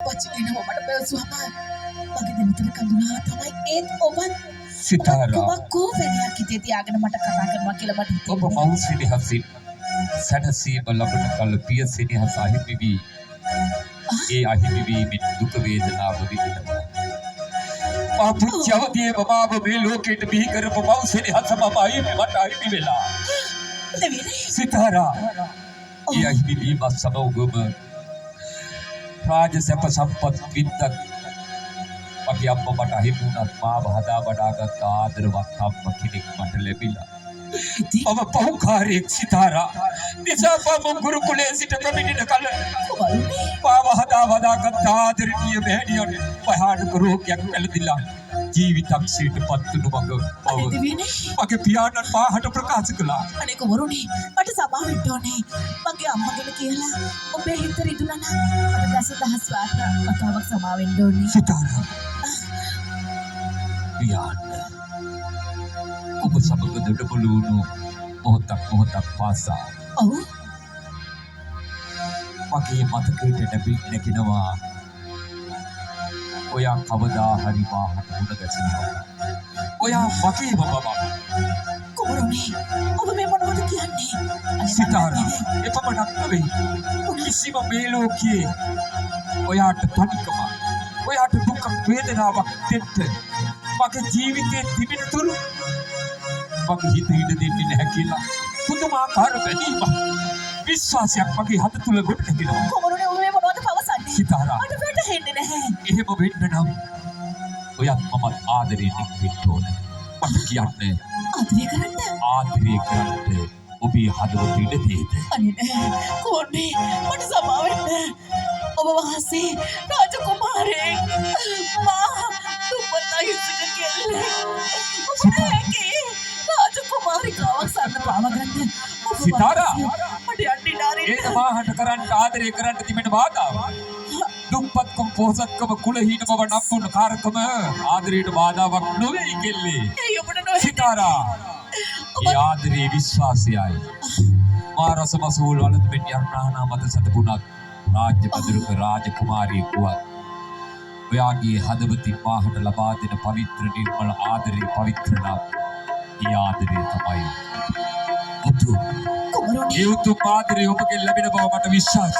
පච්චි කෙනා මට බැලුවාම මගේ දෙමතර කඳුලා තමයි ඒත් ඔබත් සිතාරා කො වෙනියක් හිතේ තියාගෙන මට කතා කරනවා කියලා මට ඔබ හිතෙනවා. මෞසිනි හසින් සැනසීම ලබන කල පිය සෙනෙහස අහිමිවි ඒ අහිමිවීමෙන් දුක වේදනාව විඳිනවා. අපුච්චවදී බබාව මේ ලෝකෙට බිහි කරපු මෞසිනි හස මම අහිමි මට අහිමි වෙලා. දෙවියනේ සිතාරා ඒ අහිමිවීම සමගම රාජ සැප සම්පත් වින්දත් මගේ අම්මා මට අහිමි වුණත් මාව හදා වඩාගත් ආදරවත් අම්මා කෙනෙක් මට ලැබිලා. මම පෞකාරයෙක් සිතාරා නිසා මම ගුරුකුලයේ සිට ප්‍රමිනින කල මාව හදා වඩාගත් ආදරණීය මෑණියන් භයානක රෝගයක් පැළඳිලා ජීවිතක්ෂයට පත්තුණු මග දෙවියනේ මගේ පියාණන් මාහට ප්‍රකාශ කළා. අනේ කුමරුනි මට සබා වෙන්න ඕනේ. මගේ අම්මගෙන කියලා ඔබේ හිත රිදුනා නම් මට දසදහස් වාර වතාවක් සමා වෙන්න ඕනේ. සිතාරා පියාණන් ඔබ සමග දඩබළු වුණු මොහොතක් පාසා ඔව් මගේ මතකයට නැගෙනවා ඔයා කවදා හරි මාහට මුණ ගැසෙනවා. ඔයා මගේම බබා. කුමරුනි ඔබ මේ මොනවද කියන්නේ? සිතාරා එපමණක් නෙවෙයි කිසිම මේ ලෝකයේ ඔයාට තනිකම ඔයාට දුක් වේදනාවක් දෙන්න මගේ ජීවිතයේ තිබෙන තුරු මගේ හිත ඉඩ දෙන්නේ නැහැ කියලා පුදුමාකාර බැඳීමක් විශ්වාසයක් මගේ හත තුල ගොඩ නැගෙනවා. කුමරුනි ඔබ මේ මොනවද පවසන්නේ? සිතාරා මට වැටහෙන්නේ නැහැ. එහෙම වෙන්න නම් ඔයත් මමත් ආදරයෙන් ඉන්න ඕනේ. මට කියන්නේ ආදරය කරන්න. ආදරය කරන්න ඔබේ හදවත ඉඩ දෙයිද? අනේ නෑ කුමරුනි මට සබා වෙන්න. ඔබ වහන්සේ රාජකුමාරයෙක් මා දුප්පත් කෙල්ලෙක්. ඔබ නැගේ රාජකුමාරිකාවක් සන්න පාවගන්න. සිතාරා මට යන්න ඉඩාරේ. ඒක මාහට කරන්න ආදරය කරන්න තිබෙන බාධාව. දුප්පත්කම පොහොසත්කම කුලහීන බව නම්බුන කාරකම ආදරයට බාධාවක් නොවේ කෙල්ලේ. ඒ ඔබට නොවේ. සිතාරා ඒ ආදරේ විශ්වාසයයි. මා රසමසූල් වලද මෙන් යර්ණානා මත සතපුණත් රාජ්‍ය පදිරුක රාජකුමාරියෙක් වුවත් ඔයාගේ හදවතින් මාහට ලබා දෙන පවිත්‍ර නිර්මල ආදරේ පවිත්‍ර නම් ඒ ආදරේ තමයි උතුම්. කුමරුනි ඒ උතුම් ආදරේ ඔබගෙන් ලැබෙන බව මට විශ්වාසයි.